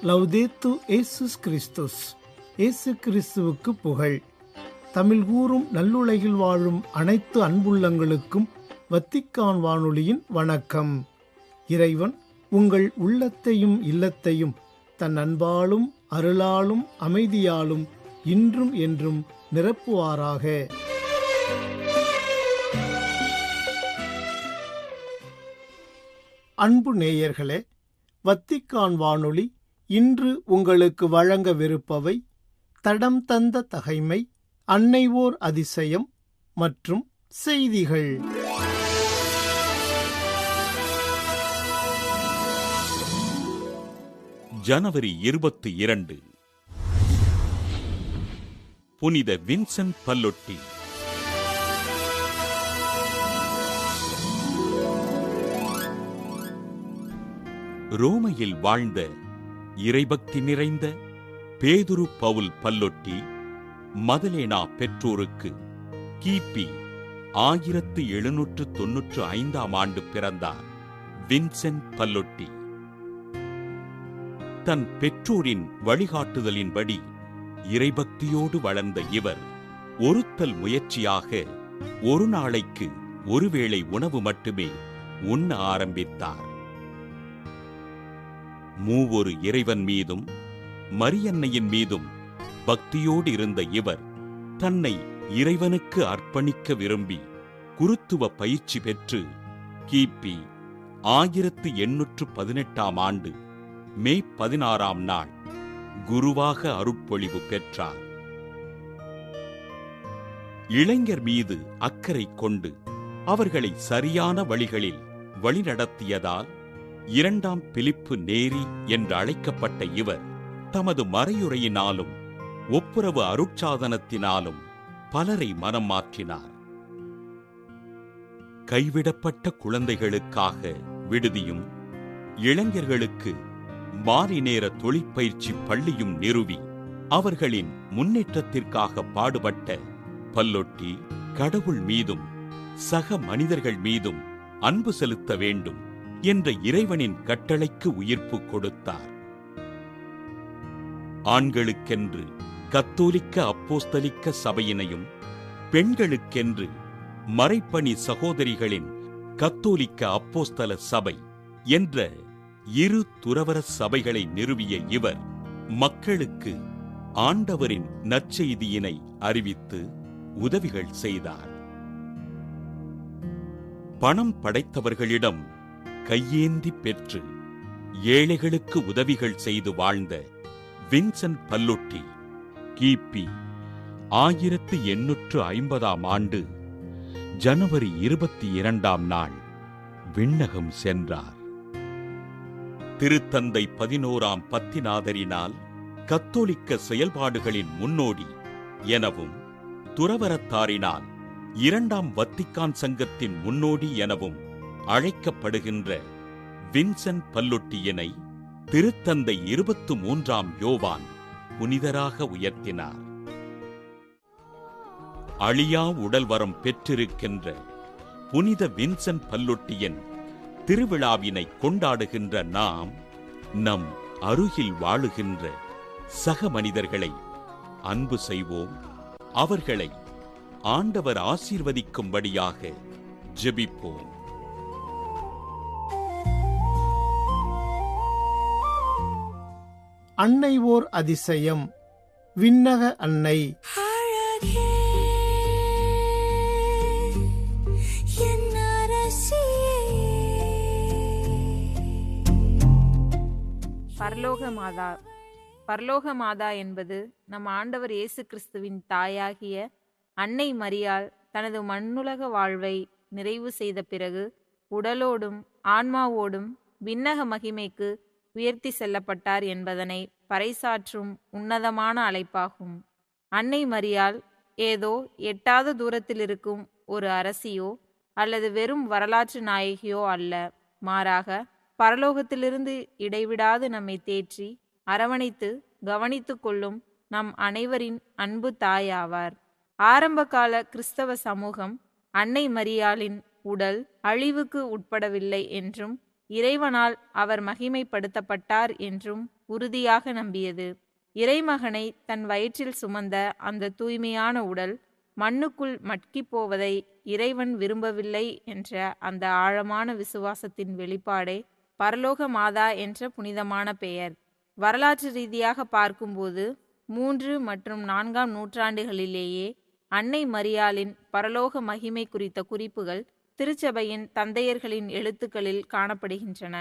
லவ்தேத்து இயேசுஸ் கிறிஸ்துஸ். இயேசு கிறிஸ்துவுக்கு புகழ். தமிழ் கூறும் நல்லுலகில் வாழும் அனைத்து அன்புள்ளங்களுக்கும் வத்திக்கான் வானொலியின் வணக்கம். இறைவன் உங்கள் உள்ளத்தையும் இல்லத்தையும் தன் அன்பாலும் அருளாலும் அமைதியாலும் இன்றும் என்றும் நிரப்புவாராக. அன்பு நேயர்களே, வத்திக்கான் வானொலி இன்று உங்களுக்கு வழங்கவிருப்பவை தடம் தந்த தகைமை, அன்னை ஓர் அதிசயம் மற்றும் செய்திகள். ஜனவரி 22. புனித வின்சென்ட் பல்லொட்டி. ரோமையில் வாழ்ந்த இறைபக்தி நிறைந்த பேதுரு பவுல் பல்லொட்டி மதலேனா பெற்றோருக்கு கிபி 1795 பிறந்தார். வின்சென்ட் பல்லொட்டி தன் பெற்றோரின் வழிகாட்டுதலின்படி இறைபக்தியோடு வளர்ந்த இவர் ஒருத்தல் முயற்சியாக ஒரு நாளைக்கு ஒருவேளை உணவு மட்டுமே உண்ண ஆரம்பித்தார். மூவொரு இறைவன் மீதும் மரியன்னையின் மீதும் பக்தியோடு இருந்த இவர் தன்னை இறைவனுக்கு அர்ப்பணிக்க விரும்பி குருத்துவ பயிற்சி பெற்று கிபி 1818 மே 16 குருவாக அருட்பொழிவு பெற்றார். இளைஞர் மீது அக்கறை கொண்டு அவர்களை சரியான வழிகளில் வழிநடத்தியதால் 2ஆம் பிலிப்பு நேரி என்று அழைக்கப்பட்ட இவர் தமது மறையுரையினாலும் ஒப்புரவு அருட்சாதனத்தினாலும் பலரை மனம் மாற்றினார். கைவிடப்பட்ட குழந்தைகளுக்காக விடுதியும் இளைஞர்களுக்கு மாலை நேர தொழிற்பயிற்சி பள்ளியும் நிறுவி அவர்களின் முன்னேற்றத்திற்காக பாடுபட்ட பல்லொட்டி கடவுள் மீதும் சக மனிதர்கள் மீதும் அன்பு செலுத்த வேண்டும் என்ற இறைவனின் கட்டளைக்கு உயிர்ப்பு கொடுத்தார். ஆண்களுக்கென்று கத்தோலிக்க அப்போஸ்தலிக்க சபையினையும் பெண்களுக்கென்று மறைப்பணி சகோதரிகளின் கத்தோலிக்க அப்போஸ்தல சபை என்ற 2 துறவற சபைகளை நிறுவிய இவர் மக்களுக்கு ஆண்டவரின் நற்செய்தியினை அறிவித்து உதவிகள் செய்தார். பணம் படைத்தவர்களிடம் கையேந்தி பெற்று ஏழைகளுக்கு உதவிகள் செய்து வாழ்ந்த வின்சென்ட் பல்லொட்டி கிபி 1850 ஜனவரி 22 விண்ணகம் சென்றார். திருத்தந்தை 11ஆம் பத்திநாதரினால் கத்தோலிக்க செயல்பாடுகளின் முன்னோடி எனவும் துறவரத்தாரினால் 2ஆம் வத்திக்கான் சங்கத்தின் முன்னோடி எனவும் அழைக்கப்படுகின்ற வின்சென்ட் பல்லொட்டியினை திருத்தந்தை 23ஆம் யோவான் புனிதராக உயர்த்தினார். அழியா உடல்வரம் பெற்றிருக்கின்ற புனித வின்சென்ட் பல்லொட்டியின் திருவிழாவினை கொண்டாடுகின்ற நாம் நம் அருகில் வாழுகின்ற சக மனிதர்களை அன்பு செய்வோம். அவர்களை ஆண்டவர் ஆசீர்வதிக்கும்படியாக ஜெபிப்போம். அன்னை ஓர் அதிசயம். விண்ணக அன்னை. பரலோக மாதா என்பது நம் ஆண்டவர் இயேசு கிறிஸ்துவின் தாயாகிய அன்னை மரியாள் தனது மண்ணுலக வாழ்வை நிறைவு செய்த பிறகு உடலோடும் ஆன்மாவோடும் விண்ணக மகிமைக்கு உயர்த்தி செல்லப்பட்டார் என்பதனை பறைசாற்றும் உன்னதமான அழைப்பாகும். அன்னை மரியாள் ஏதோ எட்டாத தூரத்தில் இருக்கும் ஒரு அரசியோ அல்லது வெறும் வரலாற்று நாயகியோ அல்ல. மாறாக பரலோகத்திலிருந்து இடைவிடாது நம்மை தேற்றி அரவணைத்து கவனித்து கொள்ளும் நம் அனைவரின் அன்பு தாயாவார். ஆரம்பகால கிறிஸ்தவ சமூகம் அன்னை மரியாளின் உடல் அழிவுக்கு உட்படவில்லை என்றும் இறைவனால் அவர் மகிமைப்படுத்தப்பட்டார் என்றும் உறுதியாக நம்பியது. இறைமகனை தன் வயிற்றில் சுமந்த அந்த தூய்மையான உடல் மண்ணுக்குள் மட்கிப் போவதை இறைவன் விரும்பவில்லை என்ற அந்த ஆழமான விசுவாசத்தின் வெளிப்பாடே பரலோக மாதா என்ற புனிதமான பெயர். வரலாற்று ரீதியாக பார்க்கும்போது 3 மற்றும் 4ஆம் நூற்றாண்டுகளிலேயே அன்னை மரியாளின் பரலோக மகிமை குறித்த குறிப்புகள் திருச்சபையின் தந்தையர்களின் எழுத்துக்களில் காணப்படுகின்றன.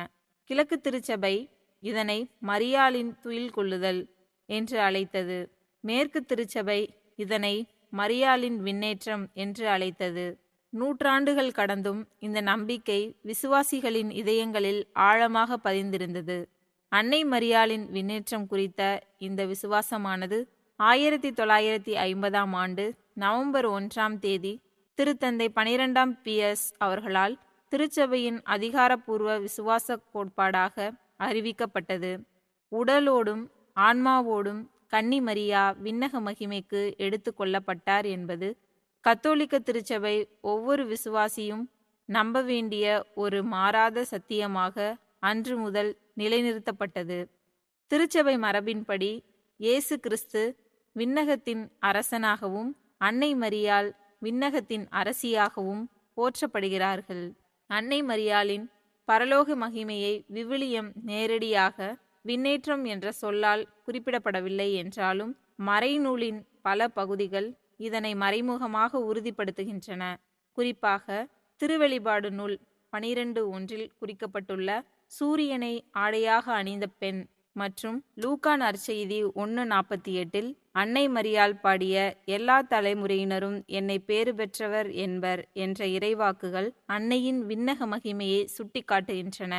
கிழக்கு திருச்சபை இதனை மரியாளின் துயில் கொள்ளுதல் என்று அழைத்தது. மேற்கு திருச்சபை இதனை மரியாளின் விண்ணேற்றம் என்று அழைத்தது. நூற்றாண்டுகள் கடந்தும் இந்த நம்பிக்கை விசுவாசிகளின் இதயங்களில் ஆழமாக பதிந்திருந்தது. அன்னை மரியாளின் விண்ணேற்றம் குறித்த இந்த விசுவாசமானது 1950ஆம் ஆண்டு நவம்பர் 1ஆம் தேதி திருத்தந்தை 12ஆம் பியஸ் அவர்களால் திருச்சபையின் அதிகாரப்பூர்வ விசுவாச கோட்பாடாக அறிவிக்கப்பட்டது. உடலோடும் ஆன்மாவோடும் கன்னி மரியா விண்ணக மகிமைக்கு எடுத்து கொள்ளப்பட்டார் என்பது கத்தோலிக்க திருச்சபை ஒவ்வொரு விசுவாசியும் நம்ப வேண்டிய ஒரு மாறாத சத்தியமாக அன்று முதல் நிலைநிறுத்தப்பட்டது. திருச்சபை மரபின்படி இயேசு கிறிஸ்து விண்ணகத்தின் அரசனாகவும் அன்னை மரியாள் விண்ணகத்தின் அரசியாகவும் போற்றப்படுகிறார்கள். அன்னை மரியாளின் பரலோக மகிமையை விவிலியம் நேரடியாக விண்ணேற்றம் என்ற சொல்லால் குறிப்பிடப்படவில்லை என்றாலும் மறைநூலின் பல பகுதிகள் இதனை மறைமுகமாக உறுதிப்படுத்துகின்றன. குறிப்பாக திருவெளிப்பாடு நூல் 12:1 குறிக்கப்பட்டுள்ள சூரியனை ஆடையாக அணிந்த பெண் மற்றும் லூக்கா நற்செய்தி 1:48 அன்னை மரியாள் பாடிய எல்லா தலைமுறையினரும் என்னை பேறு பெற்றவர் என்பர் என்ற இறைவாக்குகள் அன்னையின் விண்ணக மகிமையை சுட்டிக்காட்டுகின்றன.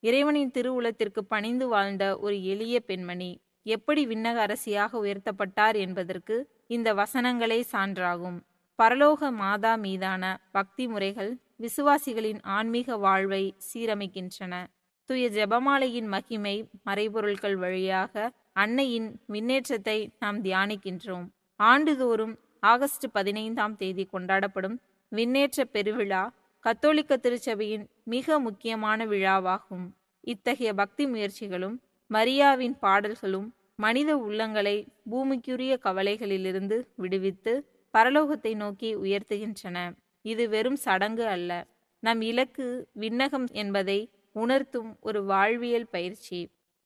இறைவனின் திருவுளத்திற்கு பணிந்து வாழ்ந்த ஒரு எளிய பெண்மணி எப்படி விண்ணக அரசியாக உயர்த்தப்பட்டார் என்பதற்கு இந்த வசனங்களே சான்றாகும். பரலோக மாதா மீதான பக்தி முறைகள் விசுவாசிகளின் ஆன்மீக வாழ்வை சீரமைக்கின்றன. தூய ஜெபமாலையின் மகிமை மறைபொருள்கள் வழியாக அன்னையின் விண்ணேற்றத்தை நாம் தியானிக்கின்றோம். ஆண்டுதோறும் ஆகஸ்ட் 15ஆம் தேதி கொண்டாடப்படும் விண்ணேற்ற பெருவிழா கத்தோலிக்க திருச்சபையின் மிக முக்கியமான விழாவாகும். இத்தகைய பக்தி முயற்சிகளும் மரியாவின் பாடல்களும் மனித உள்ளங்களை பூமிக்குரிய கவலைகளிலிருந்து விடுவித்து பரலோகத்தை நோக்கி உயர்த்துகின்றன. இது வெறும் சடங்கு அல்ல, நம் இலக்கு விண்ணகம் என்பதை உணர்த்தும் ஒரு வாழ்வியல் பயிற்சி.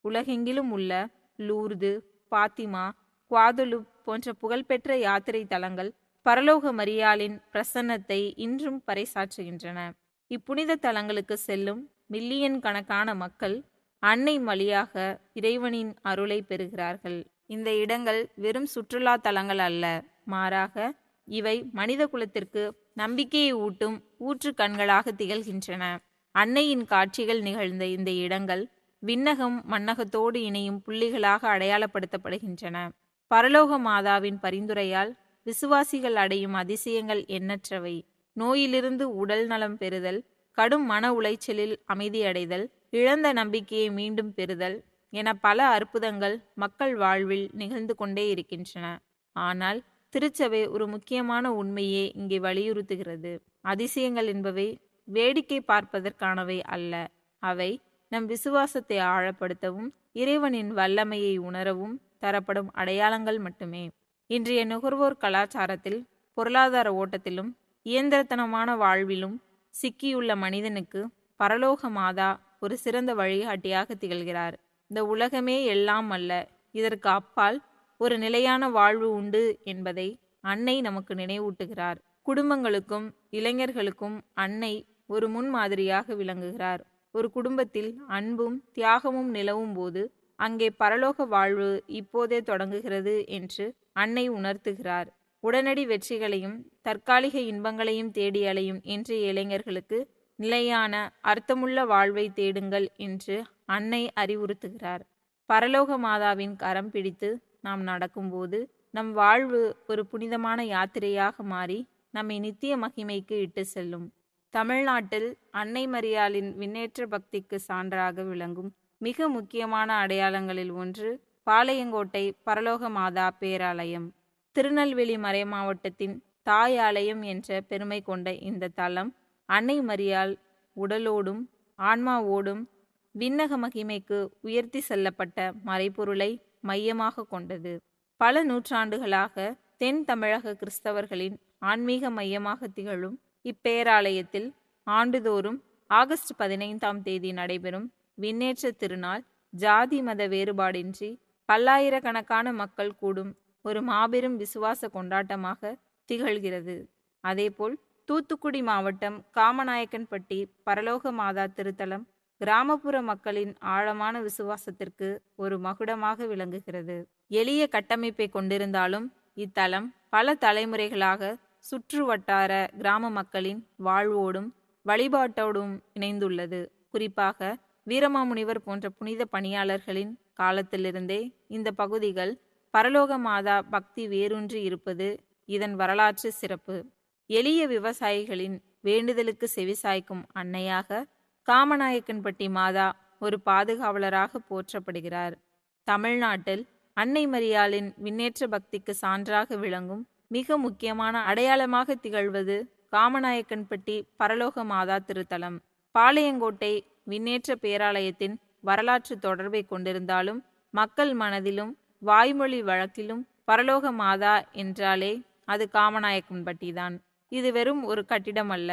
உலகெங்கிலும் உள்ள லூர்து, பாத்திமா, குவாதலுப் போன்ற புகழ்பெற்ற யாத்திரை தலங்கள் பரலோக மரியாளின் பிரசன்னத்தை இன்றும் பறைசாற்றுகின்றன. இப்புனித தலங்களுக்கு செல்லும் மில்லியன் கணக்கான மக்கள் அன்னை வழியாக இறைவனின் அருளை பெறுகிறார்கள். இந்த இடங்கள் வெறும் சுற்றுலா தலங்கள் அல்ல, மாறாக இவை மனித குலத்திற்கு நம்பிக்கையை ஊட்டும் ஊற்று கண்களாக திகழ்கின்றன. அன்னையின் காட்சிகள் நிகழ்ந்த இந்த இடங்கள் விண்ணகம் மண்ணகத்தோடு இணையும் புள்ளிகளாக அடையாளப்படுத்தப்படுகின்றன. பரலோக மாதாவின் பரிந்துரையால் விசுவாசிகள் அடையும் அதிசயங்கள் எண்ணற்றவை. நோயிலிருந்து உடல் நலம் பெறுதல், கடும் மன உளைச்சலில் அமைதியடைதல், இழந்த நம்பிக்கையை மீண்டும் பெறுதல் என பல அற்புதங்கள் மக்கள் வாழ்வில் நிகழ்ந்து கொண்டே இருக்கின்றன. ஆனால் திருச்சபை ஒரு முக்கியமான உண்மையை இங்கே வலியுறுத்துகிறது. அதிசயங்கள் என்பவை வேடிக்கை பார்ப்பதற்கானவை அல்ல, அவை நம் விசுவாசத்தை ஆழப்படுத்தவும் இறைவனின் வல்லமையை உணரவும் தரப்படும் அடையாளங்கள் மட்டுமே. இன்றைய நுகர்வோர் கலாச்சாரத்தில், பொருளாதார ஓட்டத்திலும் இயந்திரத்தனமான வாழ்விலும் சிக்கியுள்ள மனிதனுக்கு பரலோக மாதா ஒரு சிறந்த வழிகாட்டியாக திகழ்கிறார். இந்த உலகமே எல்லாம் அல்ல, இதற்கு அப்பால் ஒரு நிலையான வாழ்வு உண்டு என்பதை அன்னை நமக்கு நினைவூட்டுகிறார். குடும்பங்களுக்கும் இளைஞர்களுக்கும் அன்னை ஒரு முன்மாதிரியாக விளங்குகிறார். ஒரு குடும்பத்தில் அன்பும் தியாகமும் நிலவும் போது அங்கே பரலோக வாழ்வு இப்போதே தொடங்குகிறது என்று அன்னை உணர்த்துகிறார். உடனடி வெற்றிகளையும் தற்காலிக இன்பங்களையும் தேடி அலையும் இன்றைய இளைஞர்களுக்கு நிலையான அர்த்தமுள்ள வாழ்வை தேடுங்கள் என்று அன்னை அறிவுறுத்துகிறார். பரலோக மாதாவின் கரம் பிடித்து நாம் நடக்கும்போது நம் வாழ்வு ஒரு புனிதமான யாத்திரையாக மாறி நம்மை நித்திய மகிமைக்கு இட்டு செல்லும். தமிழ்நாட்டில் அன்னை மரியாளின் விண்ணேற்ற பக்திக்கு சான்றாக விளங்கும் மிக முக்கியமான அடையாளங்களில் ஒன்று பாளையங்கோட்டை பரலோக மாதா பேராலயம். திருநெல்வேலி மறை மாவட்டத்தின் தாய் ஆலயம் என்ற பெருமை கொண்ட இந்த தலம் அன்னை மரியாள் உடலோடும் ஆன்மாவோடும் விண்ணக மகிமைக்கு உயர்த்தி செல்லப்பட்ட மறைபொருளை மையமாக கொண்டது. பல நூற்றாண்டுகளாக தென் தமிழக கிறிஸ்தவர்களின் ஆன்மீக மையமாக திகழும் இப்பேராலயத்தில் ஆண்டுதோறும் ஆகஸ்ட் 15ஆம் தேதி நடைபெறும் விண்ணேற்ற திருநாள் ஜாதி மத வேறுபாடின்றி பல்லாயிரக்கணக்கான மக்கள் கூடும் ஒரு மாபெரும் விசுவாச கொண்டாட்டமாக திகழ்கிறது. அதேபோல் தூத்துக்குடி மாவட்டம் காமநாயக்கன்பட்டி பரலோக மாதா திருத்தலம் கிராமப்புற மக்களின் ஆழமான விசுவாசத்திற்கு ஒரு மகுடமாக விளங்குகிறது. எளிய கட்டமைப்பை கொண்டிருந்தாலும் இத்தலம் பல தலைமுறைகளாக சுற்று வட்டார கிராம மக்களின் வாழ்வோடும் வழிபாட்டோடும் இணைந்துள்ளது. குறிப்பாக வீரமாமுனிவர் போன்ற புனித பணியாளர்களின் காலத்திலிருந்தே இந்த பகுதிகள் பரலோக மாதா பக்தி வேரூன்றி இருப்பது இதன் வரலாற்று சிறப்பு. எளிய விவசாயிகளின் வேண்டுதலுக்கு செவிசாய்க்கும் அன்னையாக காமநாயக்கன்பட்டி மாதா ஒரு பாதுகாவலராக போற்றப்படுகிறார். தமிழ்நாட்டில் அன்னை மரியாளின் விண்ணேற்ற பக்திக்கு சான்றாக விளங்கும் மிக முக்கியமான அடையாளமாக திகழ்வது காமநாயக்கன்பட்டி பரலோக மாதா திருத்தலம். பாளையங்கோட்டை விண்ணேற்ற பேராலயத்தின் வரலாற்று தொடர்பை கொண்டிருந்தாலும் மக்கள் மனதிலும் வாய்மொழி வழக்கிலும் பரலோக மாதா என்றாலே அது காமநாயக்கன்பட்டிதான். இது வெறும் ஒரு கட்டிடம் அல்ல,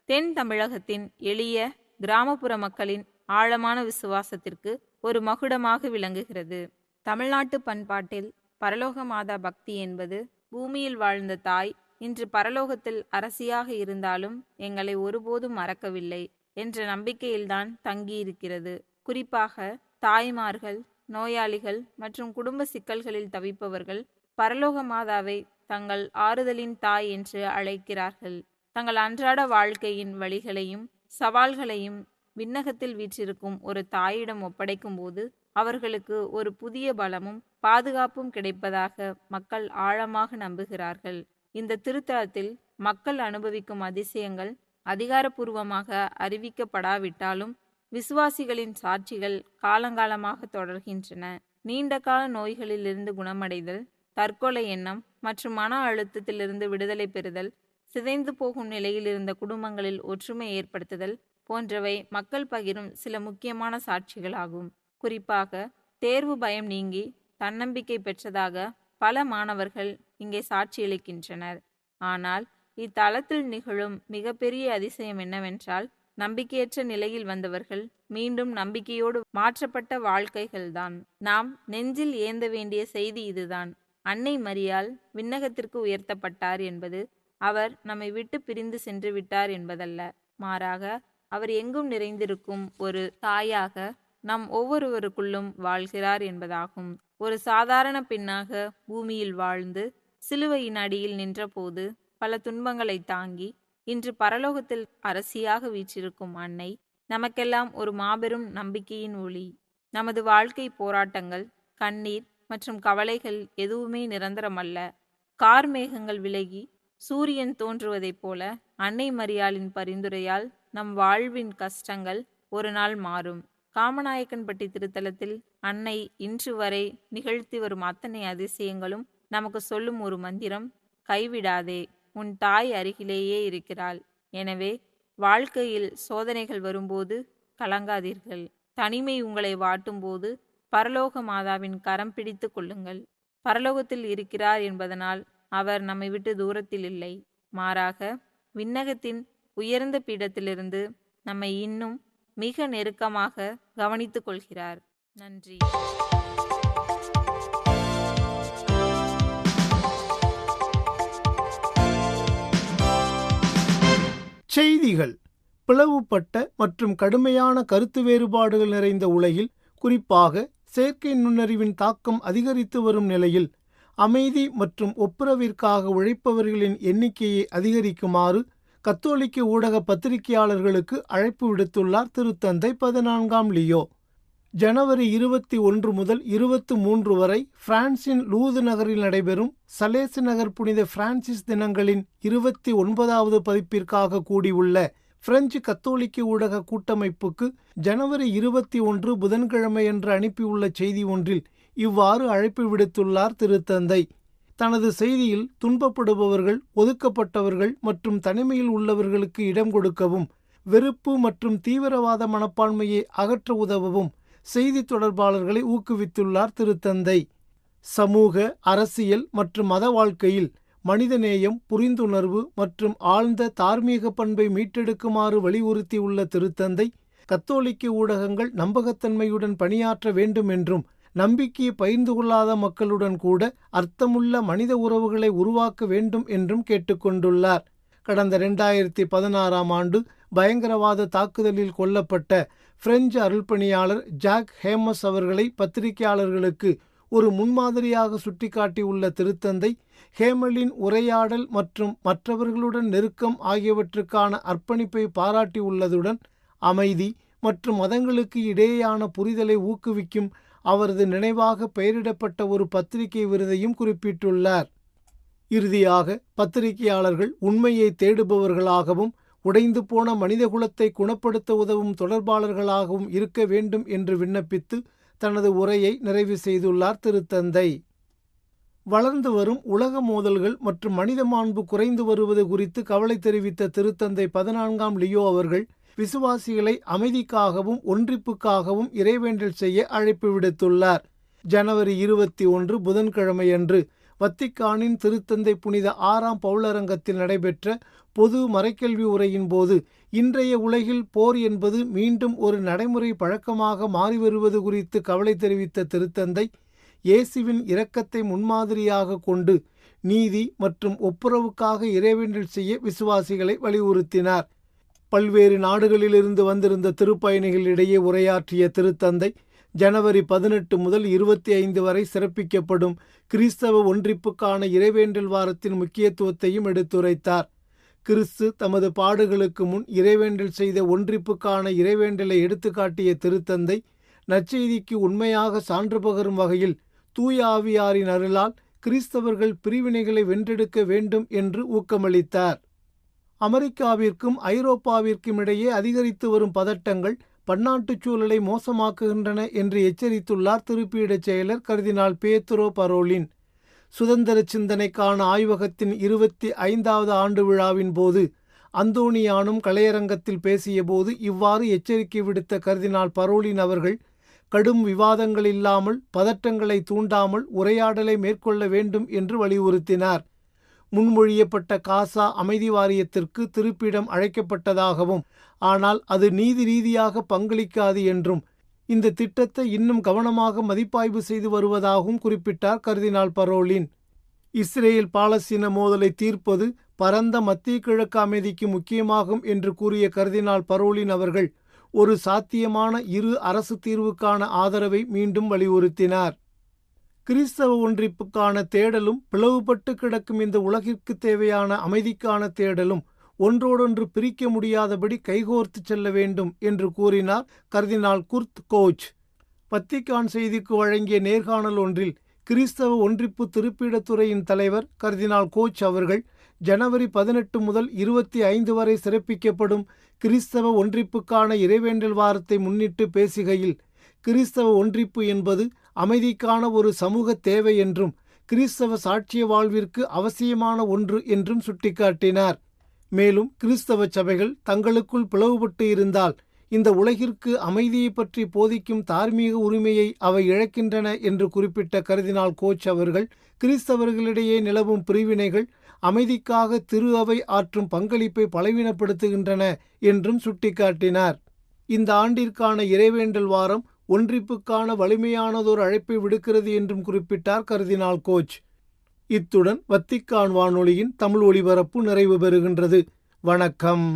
தென் தமிழகத்தின் எளிய கிராமப்புற மக்களின் ஆழமான விசுவாசத்திற்கு ஒரு மகுடமாக விளங்குகிறது. தமிழ்நாட்டு பண்பாட்டில் பரலோக மாதா பக்தி என்பது பூமியில் வாழ்ந்த தாய் இன்று பரலோகத்தில் அரசியாக இருந்தாலும் எங்களை ஒருபோதும் மறக்கவில்லை என்ற நம்பிக்கையில்தான் தங்கியிருக்கிறது. குறிப்பாக தாய்மார்கள், நோயாளிகள் மற்றும் குடும்ப சிக்கல்களில் தவிப்பவர்கள் பரலோக மாதாவை தங்கள் ஆறுதலின் தாய் என்று அழைக்கிறார்கள். தங்கள் அன்றாட வாழ்க்கையின் வழிகளையும் சவால்களையும் விண்ணகத்தில் வீற்றிருக்கும் ஒரு தாயிடம் ஒப்படைக்கும் போது அவர்களுக்கு ஒரு புதிய பலமும் பாதுகாப்பும் கிடைப்பதாக மக்கள் ஆழமாக நம்புகிறார்கள். இந்த திருத்தலத்தில் மக்கள் அனுபவிக்கும் அதிசயங்கள் அதிகாரப்பூர்வமாக அறிவிக்கப்படாவிட்டாலும் விசுவாசிகளின் சாட்சிகள் காலங்காலமாக தொடர்கின்றன. நீண்டகால நோய்களிலிருந்து குணமடைதல், தற்கொலை எண்ணம் மற்றும் மன அழுத்தத்திலிருந்து விடுதலை பெறுதல், சிதைந்து போகும் நிலையில் இருந்த குடும்பங்களில் ஒற்றுமை ஏற்படுத்துதல் போன்றவை மக்கள் பகிரும் சில முக்கியமான சாட்சிகளாகும். குறிப்பாக தேர்வு பயம் நீங்கி தன்னம்பிக்கை பெற்றதாக பல மாணவர்கள் இங்கே சாட்சியளிக்கின்றனர். ஆனால் இத்தலத்தில் நிகழும் மிகப்பெரிய அதிசயம் என்னவென்றால், நம்பிக்கையற்ற நிலையில் வந்தவர்கள் மீண்டும் நம்பிக்கையோடு மாற்றப்பட்ட வாழ்க்கைகள்தான். நாம் நெஞ்சில் ஏந்த வேண்டிய செய்தி இதுதான். அன்னை மரியாள் விண்ணகத்திற்கு உயர்த்தப்பட்டார் என்பது அவர் நம்மை விட்டு பிரிந்து சென்று விட்டார் என்பதல்ல, மாறாக அவர் எங்கும் நிறைந்திருக்கும் ஒரு தாயாக நம் ஒவ்வொருவருக்குள்ளும் வாழ்கிறார் என்பதாகும். ஒரு சாதாரண பெண்ணாக பூமியில் வாழ்ந்து சிலுவையின் அடியில் நின்றபோது பல துன்பங்களை தாங்கி இன்று பரலோகத்தில் அரசியாக வீற்றிருக்கும் அன்னை நமக்கெல்லாம் ஒரு மாபெரும் நம்பிக்கையின் ஒளி. நமது வாழ்க்கை போராட்டங்கள், கண்ணீர் மற்றும் கவலைகள் எதுவுமே நிரந்தரமல்ல. கார்மேகங்கள் விலகி சூரியன் தோன்றுவதைப் போல அன்னை மரியாளின் பரிந்துரையால் நம் வாழ்வின் கஷ்டங்கள் ஒரு நாள் மாறும். காமநாயக்கன்பட்டி திருத்தலத்தில் அன்னை இன்று வரை நிகழ்த்தி வரும் அத்தனை அதிசயங்களும் நமக்கு சொல்லும் ஒரு மந்திரம்: கைவிடாதே, உன் தாய் அருகிலேயே இருக்கிறாள். எனவே வாழ்க்கையில் சோதனைகள் வரும்போது கலங்காதீர்கள். தனிமை உங்களை வாட்டும் போது பரலோக மாதாவின் கரம் பிடித்து கொள்ளுங்கள். பரலோகத்தில் இருக்கிறார் என்பதனால் அவர் நம்மை விட்டு தூரத்தில் இல்லை, மாறாக விண்ணகத்தின் உயர்ந்த பீடத்திலிருந்து நம்மை இன்னும் மிக நெருக்கமாக கவனித்துக் கொள்கிறார். நன்றி. செய்திகள். பிளவுபட்ட மற்றும் கடுமையான கருத்து வேறுபாடுகள் நிறைந்த உலகில், குறிப்பாக செயற்கை நுண்ணறிவின் தாக்கம் அதிகரித்து வரும் நிலையில் அமைதி மற்றும் ஒப்புரவிற்காக உழைப்பவர்களின் எண்ணிக்கையை அதிகரிக்குமாறு கத்தோலிக்க ஊடக பத்திரிகையாளர்களுக்கு அழைப்பு விடுத்துள்ளார் திருத்தந்தை 14ஆம் லியோ. ஜனவரி 21 முதல் 23 வரை பிரான்சின் லூது நகரில் நடைபெறும் சலேசு நகர் புனித பிரான்சிஸ் தினங்களின் 29வது பதிப்பிற்காக கூடியுள்ள பிரெஞ்சு கத்தோலிக்க ஊடக கூட்டமைப்புக்கு ஜனவரி 21 புதன்கிழமையன்று அனுப்பியுள்ள செய்தி ஒன்றில் இவ்வாறு அழைப்பு விடுத்துள்ளார் திருத்தந்தை. தனது செய்தியில் துன்பப்படுபவர்கள், ஒதுக்கப்பட்டவர்கள் மற்றும் தனிமையில் உள்ளவர்களுக்கு இடம் கொடுக்கவும், வெறுப்பு மற்றும் தீவிரவாத மனப்பான்மையை அகற்ற உதவவும் செய்தி தொடர்பாளர்களை ஊக்குவித்துள்ளார் திருத்தந்தை. சமூக, அரசியல் மற்றும் மத வாழ்க்கையில் மனிதநேயம், புரிந்துணர்வு மற்றும் ஆழ்ந்த தார்மீக பண்பை மீட்டெடுக்குமாறு வலியுறுத்தியுள்ள திருத்தந்தை, கத்தோலிக்க ஊடகங்கள் நம்பகத்தன்மையுடன் பணியாற்ற வேண்டும் என்றும், நம்பிக்கையை பகிர்ந்து கொள்ளாத மக்களுடன் கூட அர்த்தமுள்ள மனித உறவுகளை உருவாக்க வேண்டும் என்றும் கேட்டுக்கொண்டுள்ளார். கடந்த 2016ஆம் ஆண்டு பயங்கரவாத தாக்குதலில் கொல்லப்பட்ட பிரெஞ்சு அருள்பணியாளர் ஜாக் ஹேமஸ் அவர்களை பத்திரிகையாளர்களுக்கு ஒரு முன்மாதிரியாக சுட்டிக்காட்டியுள்ள திருத்தந்தை, ஹேமலின் உரையாடல் மற்றும் மற்றவர்களுடன் நெருக்கம் ஆகியவற்றுக்கான அர்ப்பணிப்பை பாராட்டியுள்ளதுடன், அமைதி மற்றும் மதங்களுக்கு இடையேயான புரிதலை ஊக்குவிக்கும் அவரது நினைவாக பெயரிடப்பட்ட ஒரு பத்திரிகை விருதையும் குறிப்பிட்டுள்ளார். இறுதியாக, பத்திரிகையாளர்கள் உண்மையை தேடுபவர்களாகவும் உடைந்து போன மனிதகுலத்தை குணப்படுத்த உதவும் தொடர்பாளர்களாகவும் இருக்க வேண்டும் என்று விண்ணப்பித்து தனது உரையை நிறைவு செய்துள்ளார் திருத்தந்தை. வளர்ந்து வரும் உலக மோதல்கள் மற்றும் மனித மாண்பு குறைந்து வருவது குறித்து கவலை தெரிவித்த திருத்தந்தை 14ஆம் லியோ அவர்கள் விசுவாசிகளை அமைதிக்காகவும் ஒன்றிப்புக்காகவும் இறைவேண்டல் செய்ய அழைப்பு விடுத்துள்ளார். ஜனவரி 21 புதன்கிழமையன்று வத்திக்கானின் திருத்தந்தை புனித 6ஆம் பவுலரங்கத்தில் நடைபெற்ற பொது மறைக்கல்வி உரையின் போது, இன்றைய உலகில் போர் என்பது மீண்டும் ஒரு நடைமுறை பழக்கமாக மாறி வருவது குறித்து கவலை தெரிவித்த திருத்தந்தை, இயேசுவின் இரக்கத்தை முன்மாதிரியாக கொண்டு நீதி மற்றும் ஒப்புரவுக்காக இறைவேண்டல் செய்ய விசுவாசிகளை வலியுறுத்தினார். பல்வேறு நாடுகளிலிருந்து வந்திருந்த திருப்பயணிகளிடையே உரையாற்றிய திருத்தந்தை, ஜனவரி 18 முதல் 25 வரை சிறப்பிக்கப்படும் கிறிஸ்தவ ஒன்றிப்புக்கான இறைவேண்டல் வாரத்தின் முக்கியத்துவத்தையும் எடுத்துரைத்தார். கிறிஸ்து தமது பாடுகளுக்கு முன் இறைவேண்டல் செய்த ஒன்றிப்புக்கான இறைவேண்டலை எடுத்துக்காட்டிய திருத்தந்தை, நற்செய்திக்கு உண்மையாக சான்று பகரும் வகையில் தூய ஆவியாரின் அருளால் கிறிஸ்தவர்கள் பிரிவினைகளை வென்றெடுக்க வேண்டும் என்று ஊக்கமளித்தார். அமெரிக்காவிற்கும் ஐரோப்பாவிற்கும் இடையே அதிகரித்து வரும் பதட்டங்கள் பன்னாட்டுச் சூழலை மோசமாக்குகின்றன என்று எச்சரித்துள்ளார் திருப்பீடச் செயலர் கர்தினால் பேத்ரோ பரோலின். சுதந்திர சிந்தனைக்கான ஆய்வகத்தின் 25வது ஆண்டு விழாவின் போது அந்தோனியானும் கலையரங்கத்தில் பேசிய போது இவ்வாறு எச்சரிக்கை விடுத்த கர்தினால் பரோலின் அவர்கள், கடும் விவாதங்கள் இல்லாமல், பதட்டங்களை தூண்டாமல் உரையாடலை மேற்கொள்ள வேண்டும் என்று வலியுறுத்தினார். முன்மொழியப்பட்ட காசா அமைதி வாரியத்திற்கு திருப்பிடம் அழைக்கப்பட்டதாகவும், ஆனால் அது நீதி ரீதியாக பங்களிக்காது என்றும், இந்த திட்டத்தை இன்னும் கவனமாக மதிப்பாய்வு செய்து வருவதாகவும் குறிப்பிட்டார் கர்தினால் பரோலின். இஸ்ரேல் பாலஸ்தீன மோதலை தீர்ப்பது பரந்த மத்திய கிழக்கு அமைதிக்கு முக்கியமாகும் என்று கூறிய கர்தினால் பரோலின் அவர்கள் ஒரு சாத்தியமான இரு அரசு தீர்வுக்கான ஆதரவை மீண்டும் வலியுறுத்தினார். கிறிஸ்தவ ஒன்றிப்புக்கான தேடலும் பிளவுபட்டு கிடக்கும் இந்த உலகிற்கு தேவையான அமைதிக்கான தேடலும் ஒன்றோடொன்று பிரிக்க முடியாதபடி கைகோர்த்து செல்ல வேண்டும் என்று கூறினார் கர்தினால் குர்த் கோச். வத்திக்கான் செய்திக்கு வழங்கிய நேர்காணல் ஒன்றில் கிறிஸ்தவ ஒன்றிப்பு திருப்பீடத்துறையின் தலைவர் கர்தினால் கோச் அவர்கள் ஜனவரி 18 முதல் 25 வரை சிறப்பிக்கப்படும் கிறிஸ்தவ ஒன்றிப்புக்கான இறைவேண்டல் வாரத்தை முன்னிட்டு பேசுகையில், கிறிஸ்தவ ஒன்றிப்பு என்பது அமைதிக்கான ஒரு சமூக தேவை என்றும் கிறிஸ்தவ சாட்சிய வாழ்விற்கு அவசியமான ஒன்று என்றும் சுட்டிக்காட்டினார். மேலும் கிறிஸ்தவ சபைகள் தங்களுக்குள் பிளவுபட்டு இருந்தால் இந்த உலகிற்கு அமைதியை பற்றி போதிக்கும் தார்மீக உரிமையை அவை இழக்கின்றன என்று குறிப்பிட்ட கர்தினால் கோச் அவர்கள், கிறிஸ்தவர்களிடையே நிலவும் பிரிவினைகள் அமைதிக்காக திரு அவை ஆற்றும் பங்களிப்பை பலவீனப்படுத்துகின்றன என்றும் சுட்டிக்காட்டினார். இந்த ஆண்டிற்கான இறைவேண்டல் வாரம் ஒன்றிப்புக்கான வலிமையானதோர் அழைப்பை விடுக்கிறது என்றும் குறிப்பிட்டார் கர்தினால் கோச். இத்துடன் வத்திக்கான் வானொலியின் தமிழ் ஒலிபரப்பு நிறைவு பெறுகின்றது. வணக்கம்.